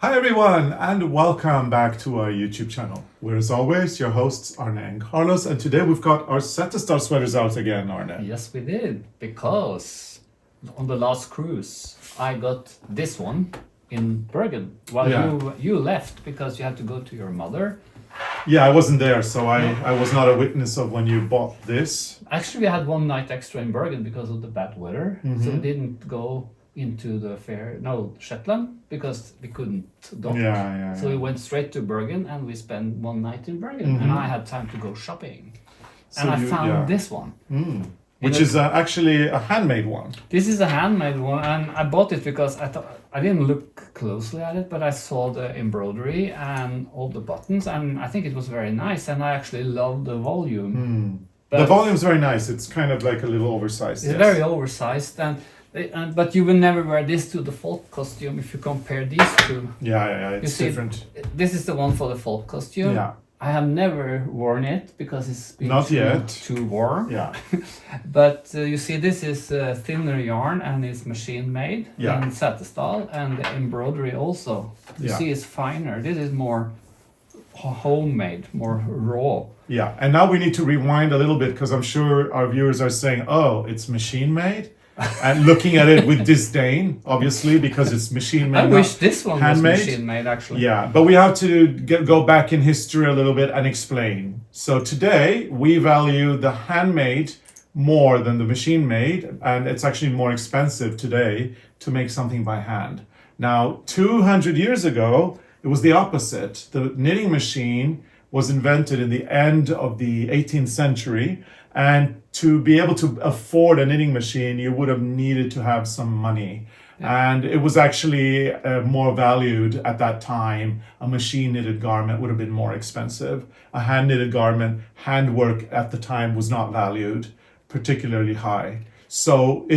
Hi everyone, and welcome back to our YouTube channel. We're as always your hosts Arne and Carlos, and today we've got our Setesdal sweaters out again, Arne. Yes, we did, because on the last cruise I got this one in Bergen while you left because you had to go to your mother. Yeah, I wasn't there, so I was not a witness of when you bought this. Actually, we had one night extra in Bergen because of the bad weather, so we didn't go into the Shetland, because we couldn't dock. So we went straight to Bergen and we spent one night in Bergen, and I had time to go shopping. So and I found this one. Which is actually a handmade one. This is a handmade one, and I bought it because I thought I didn't look closely at it, but I saw the embroidery and all the buttons, and I think it was very nice, and I actually love the volume. The volume's very nice. It's kind of like a little oversized. It's very oversized, but you will never wear this to the folk costume if you compare these two. It's different. This is the one for the folk costume. Yeah. I have never worn it because it's been too warm. Yeah. But you see, this is thinner yarn and it's machine made in Setesdal, and the embroidery also. You see, it's finer. This is more homemade, more raw. Yeah, and now we need to rewind a little bit because I'm sure our viewers are saying, "Oh, it's machine made." And looking at it with disdain, obviously, because it's machine made. I wish this one handmade. was machine made, actually. Yeah, but we have to go back in history a little bit and explain. So today we value the handmade more than the machine made, and it's actually more expensive today to make something by hand. Now, 200 years ago, it was the opposite. The knitting machine was invented in the end of the 18th century. And to be able to afford a knitting machine, you would have needed to have some money. And it was actually more valued at that time. A machine knitted garment would have been more expensive. A hand knitted garment, handwork at the time was not valued particularly high. So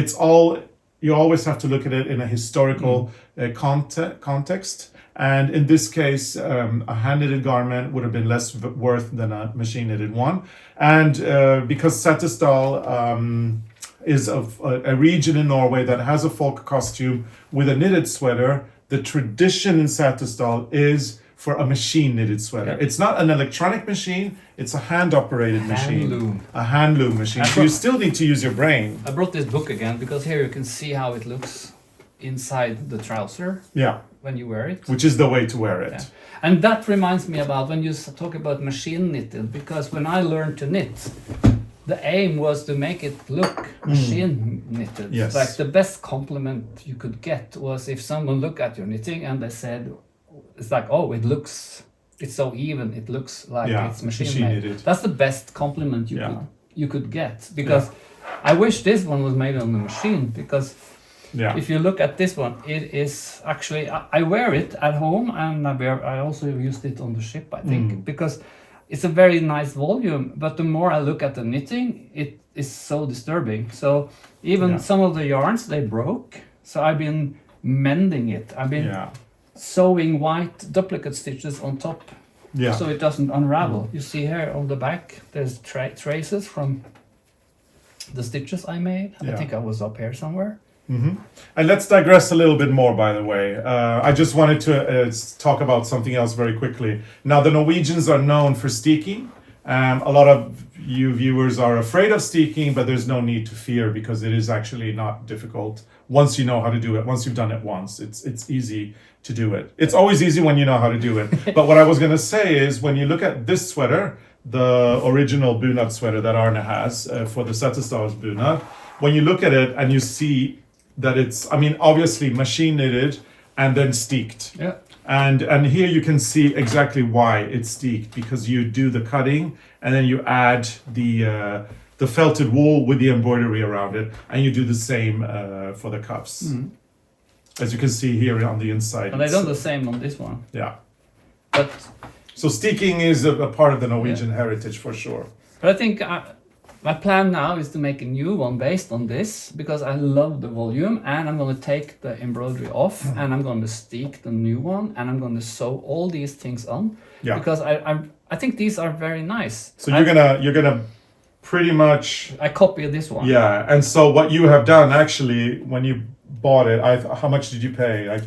you always have to look at it in a historical context. And in this case, a hand-knitted garment would have been less worth than a machine-knitted one. And because Setesdal is a region in Norway that has a folk costume with a knitted sweater, the tradition in Setesdal is for a machine-knitted sweater. It's not an electronic machine, it's a hand-operated machine. A hand-loom machine. So you still need to use your brain. I brought this book again because here you can see how it looks inside the trouser. Yeah. When you wear it. Which is the way to wear it. Yeah. And that reminds me about when you talk about machine knitted, because when I learned to knit, the aim was to make it look machine knitted. Yes. Like the best compliment you could get was if someone looked at your knitting and they said, it's like, oh, it's so even, it looks like it's machine made. Knitted. That's the best compliment you could get, because I wish this one was made on the machine, because if you look at this one, it is actually, I wear it at home, and I also used it on the ship, I think, because it's a very nice volume, but the more I look at the knitting, it is so disturbing. So even some of the yarns, they broke, so I've been mending it. I've been sewing white duplicate stitches on top so it doesn't unravel. You see here on the back, there's traces from the stitches I made. I think I was up here somewhere. And let's digress a little bit more, by the way. I just wanted to talk about something else very quickly. Now, the Norwegians are known for steeking. A lot of you viewers are afraid of steeking, but there's no need to fear, because it is actually not difficult once you know how to do it. Once you've done it once, it's easy to do it. It's always easy when you know how to do it. But what I was going to say is, when you look at this sweater, the original bunad sweater that Arne has for the Setesdal's bunad, when you look at it and you see that it's, obviously machine knitted and then steeked. Yeah. And here you can see exactly why it's steeked, because you do the cutting and then you add the felted wool with the embroidery around it, and you do the same for the cuffs. As you can see here on the inside. And I done the same on this one. Yeah. But so steeking is a part of the Norwegian heritage for sure. But I think my plan now is to make a new one based on this, because I love the volume, and I'm going to take the embroidery off and I'm going to steek the new one, and I'm going to sew all these things on, because I think these are very nice. So you're gonna pretty much I copy this one. Yeah, and so what you have done actually, when you bought it, how much did you pay? Like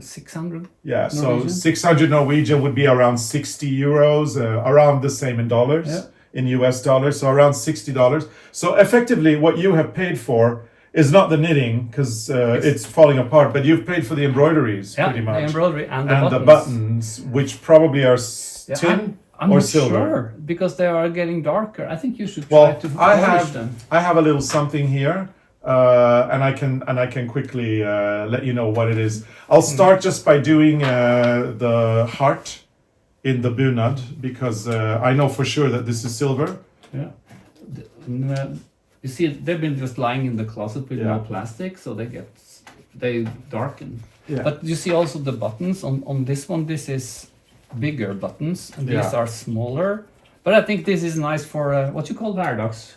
600. Yeah, Norwegian. so 600 Norwegian would be around 60 euros, around the same in dollars, in US dollars, so around $60. So effectively, what you have paid for is not the knitting, because it's falling apart, but you've paid for the embroideries, pretty much. The embroidery and the buttons, which probably are tin I'm or not silver. Sure, because they are getting darker. I think you should try to polish them. I have a little something here, and I can quickly let you know what it is. I'll start just by doing the heart in the bunad, because I know for sure that this is silver. Yeah. You see, they've been just lying in the closet with no plastic, so they darken. Yeah. But you see also the buttons on this one. This is bigger buttons, and these are smaller. But I think this is nice for what you call hverdags.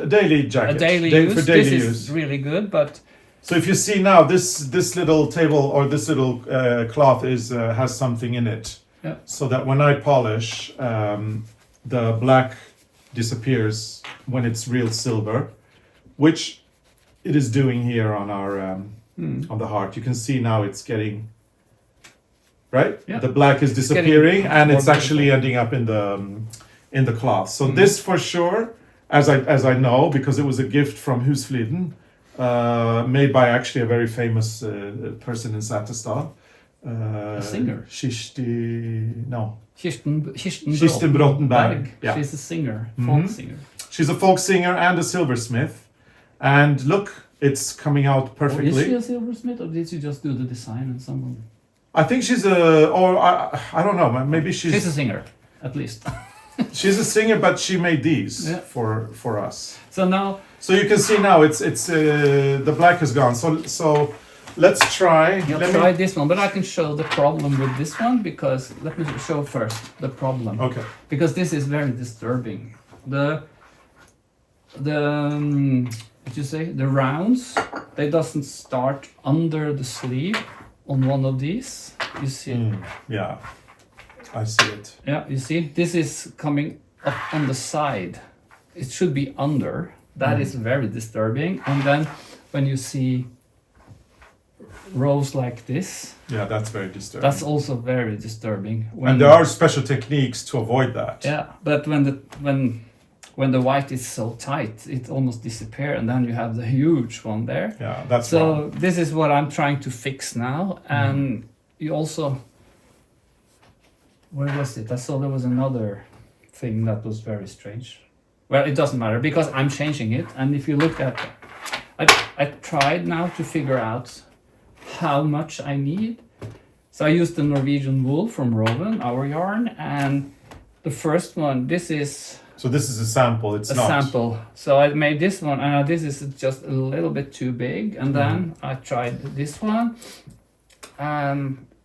Daily jacket. A daily use. For daily use. Is really good, but. So if you see now, this little table or this little cloth has something in it. Yeah. So that when I polish, the black disappears when it's real silver, which it is doing here on our on the heart. You can see now it's getting right. Yeah. The black is disappearing, and it's actually ending up in the cloth. So this for sure, as I know, because it was a gift from Husfliden, made by actually a very famous person in Setesdal. A singer. Kirsten Brottenberg. Yeah. She's a singer, folk singer. She's a folk singer and a silversmith. And look, it's coming out perfectly. Is she a silversmith, or did she just do the design and someone? I think she's I don't know, maybe she's a singer, at least. She's a singer, but she made these for us. So you can see now it's the black is gone. So let's try. Try this one, but I can show the problem with this one, because let me show first the problem. Okay. Because this is very disturbing. What you say? The rounds, they doesn't start under the sleeve on one of these. You see? Yeah, I see it. Yeah, you see? This is coming up on the side. It should be under. That is very disturbing. And then when you see rows like this. Yeah, that's very disturbing. That's also very disturbing. And there are special techniques to avoid that. Yeah, but when the white is so tight, it almost disappears, and then you have the huge one there. Yeah, that's so wrong. This is what I'm trying to fix now. And you also, where was it? I saw there was another thing that was very strange. Well, it doesn't matter, because I'm changing it. And if you look at, I tried now to figure out how much I need. So I used the Norwegian wool from Rowan, our yarn, and the first one, this is... So this is a sample, it's not... A sample. So I made this one, and this is just a little bit too big, and then I tried this one,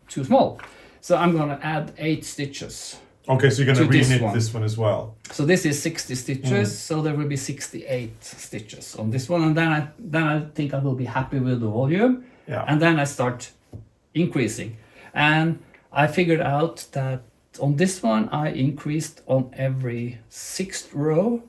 too small. So I'm gonna add 8 stitches. Okay, so you're gonna reknit this one as well. So this is 60 stitches, so there will be 68 stitches on this one, and then I think I will be happy with the volume. Yeah. And then I start increasing. And I figured out that on this one, I increased on every 6th row.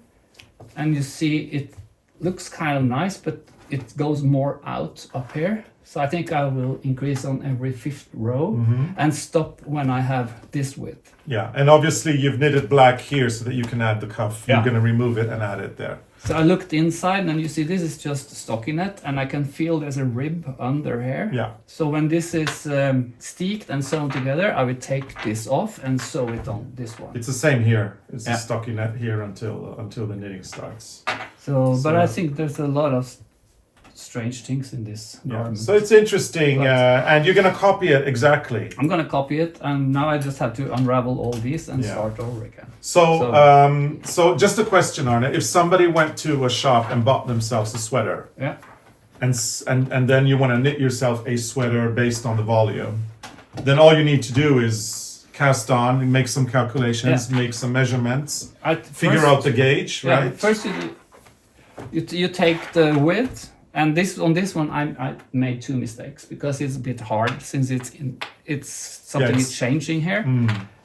And you see, it looks kind of nice, but it goes more out up here. So I think I will increase on every 5th row and stop when I have this width. Yeah, and obviously you've knitted black here so that you can add the cuff. Yeah. You're going to remove it and add it there. So I looked inside, and you see this is just stockinette, and I can feel there's a rib under here. Yeah. So when this is steeked and sewn together, I will take this off and sew it on this one. It's the same here. It's a stockinette here until the knitting starts. So, but I think there's a lot of strange things in this garment. So it's interesting, and you're gonna copy it exactly. I'm gonna copy it, and now I just have to unravel all these and start over again. So just a question, Arne. If somebody went to a shop and bought themselves a sweater, and then you want to knit yourself a sweater based on the volume, then all you need to do is cast on, make some calculations, make some measurements, figure out the gauge, right? First you take the width. And on this one, I made 2 mistakes, because it's a bit hard since it's something is changing here.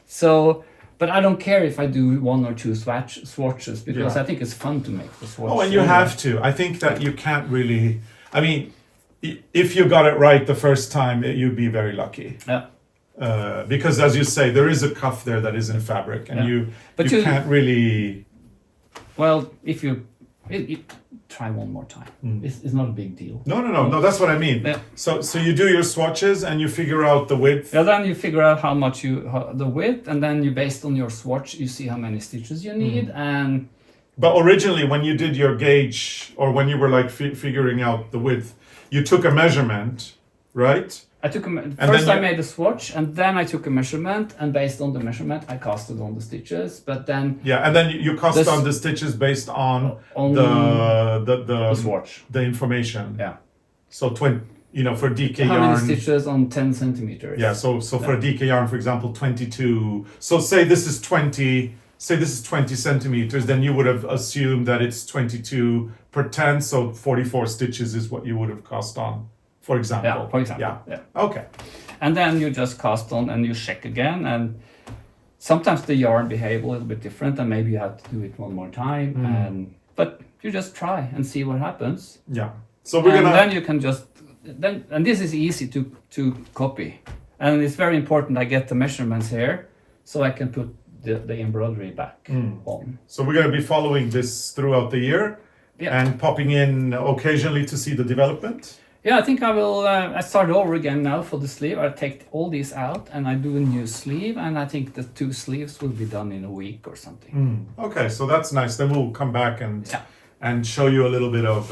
So, but I don't care if I do 1 or 2 swatches, because I think it's fun to make the swatch. Oh, and you have to. I think that you can't really. I mean, if you got it right the first time, you'd be very lucky. Yeah. Because as you say, there is a cuff there that is in fabric, and you can't really. Well, if you try one more time, it's not a big deal. No. That's what I mean. Yeah. So you do your swatches and you figure out the width. Yeah. Then you figure out how much the width, and then you based on your swatch, you see how many stitches you need, and. But originally, when you did your gauge, or when you were like figuring out the width, you took a measurement, right? I took first I made a swatch, and then I took a measurement, and based on the measurement I casted on the stitches. But then and then you cast on the stitches based on the swatch, the information. Yeah. So for DK how yarn. How many stitches on 10 centimeters? Yeah. So for DK yarn, for example, 22. So say this is 20. Say this is 20 centimeters, then you would have assumed that it's 22 per 10, so 44 stitches is what you would have cast on. For example. Yeah, for example. Yeah. Okay. And then you just cast on and you check again, and sometimes the yarn behave a little bit different, and maybe you have to do it one more time. But you just try and see what happens. Yeah. So then you can just and this is easy to copy, and it's very important I get the measurements here, so I can put the embroidery back on. So we're going to be following this throughout the year, and popping in occasionally to see the development. Yeah, I think I will. I start over again now for the sleeve. I take all these out and I do a new sleeve, and I think the 2 sleeves will be done in a week or something. Okay, so that's nice. Then we'll come back and show you a little bit of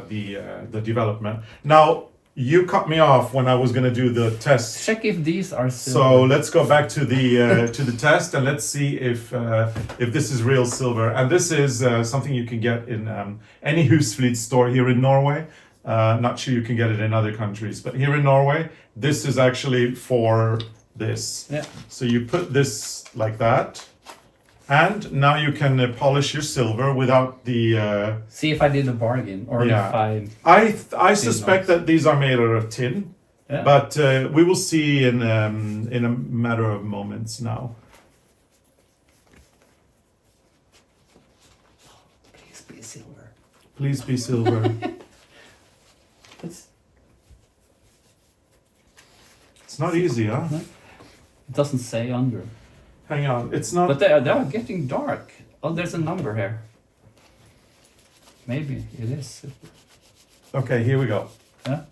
the development. Now, you cut me off when I was going to do the test. Check if these are silver. So let's go back to the test, and let's see if this is real silver. And this is something you can get in any husflid store here in Norway. Not sure you can get it in other countries, but here in Norway, this is actually for this. Yeah. So you put this like that, and now you can polish your silver without the. See if I did a bargain, or if I suspect that these are made out of tin, but we will see in a matter of moments now. Please be silver. Please be silver. It's not easy, huh? It doesn't say under. Hang on, it's not. But they are getting dark. Oh, there's a number here. Maybe it is. Okay, here we go. Yeah.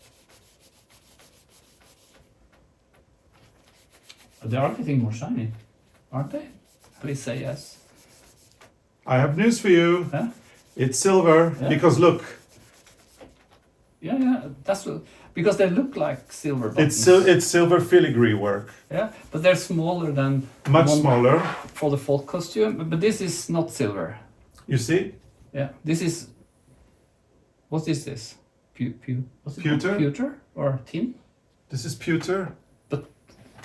They are getting more shiny, aren't they? Please say yes. I have news for you. Yeah? It's silver, because look. Yeah, that's what, because they look like silver buttons. It's silver filigree work. Yeah, but they're smaller than much smaller for the folk costume. But this is not silver. You see? Yeah, this is. What is this? What's it pewter? Called? Pewter or tin? This is pewter. But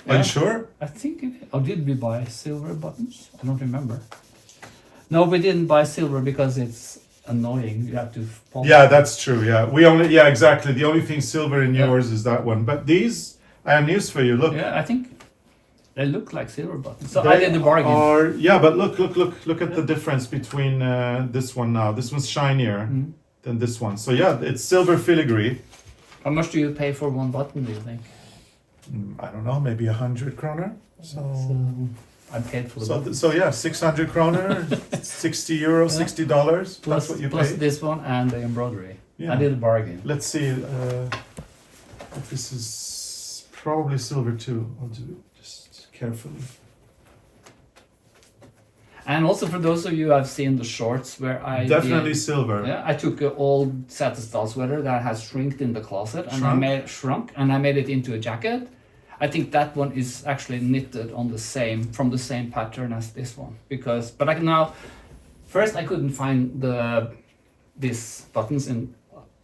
are you sure? I think it. Oh, did we buy silver buttons? I don't remember. No, we didn't buy silver because it's annoying. You have to polish. Yeah, that's true. Yeah, exactly. The only thing silver in yours is that one. But these, I have news for you. Look. Yeah, I think they look like silver buttons. So I did the bargain. But look at the difference between this one now. This one's shinier than this one. So yeah, it's silver filigree. How much do you pay for one button, do you think? I don't know, maybe 100 kroner. So I paid for the so yeah, 600 kroner, 60 euros, $60. That's what you pay. Plus this one and the embroidery. Yeah. I did a bargain. Let's see if this is probably silver too. I'll do it just carefully. And also for those of you who have seen the shorts where I definitely silver. Yeah, I took an old Setesdal sweater that has shrinked in the closet and I made it into a jacket. I think that one is actually knitted on from the same pattern as this one but I can now. First, I couldn't find these buttons in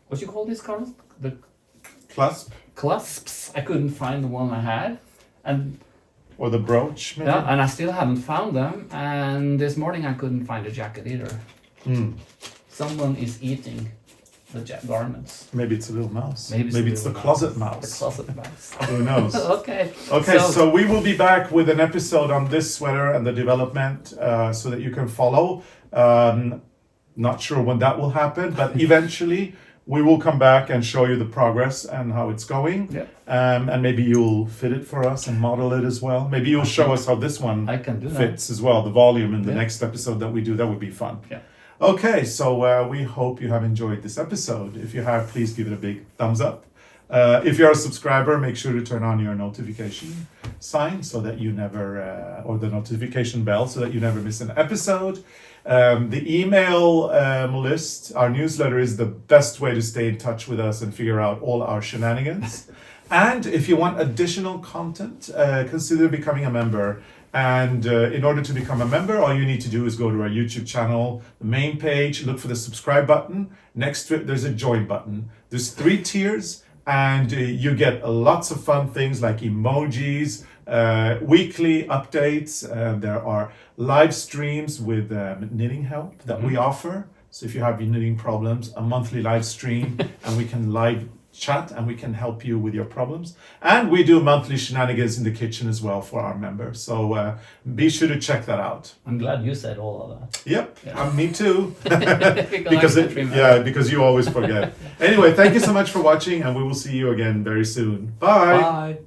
what you call this, Carlos? The clasps. I couldn't find the one I had, or the brooch, maybe? Yeah, and I still haven't found them. And this morning I couldn't find a jacket either. Someone is eating the garments. Maybe it's a little mouse. Maybe it's the closet mouse. The closet mouse. Who knows? Okay. So we will be back with an episode on this sweater and the development, so that you can follow. Not sure when that will happen, but eventually we will come back and show you the progress and how it's going. Yeah. And maybe you'll fit it for us and model it as well. Maybe you'll show us how this one I can do fits as well, the volume in the next episode that we do. That would be fun. Yeah. Okay, so we hope you have enjoyed this episode. If you have, please give it a big thumbs up. If you're a subscriber, make sure to turn on your notification sign so that you never, or the notification bell so that you never miss an episode. The email list, our newsletter, is the best way to stay in touch with us and figure out all our shenanigans. And if you want additional content, consider becoming a member. And in order to become a member, all you need to do is go to our YouTube channel, the main page, look for the subscribe button. Next to it, there's a join button. There's 3 tiers, and you get lots of fun things like emojis, weekly updates. There are live streams with knitting help that we offer. So if you have knitting problems, a monthly live stream, and we can live chat and we can help you with your problems. And we do monthly shenanigans in the kitchen as well for our members. So be sure to check that out. I'm glad you said all of that. Yep, Yeah. Me too. because because you always forget. Anyway, thank you so much for watching, and we will see you again very soon. Bye. Bye.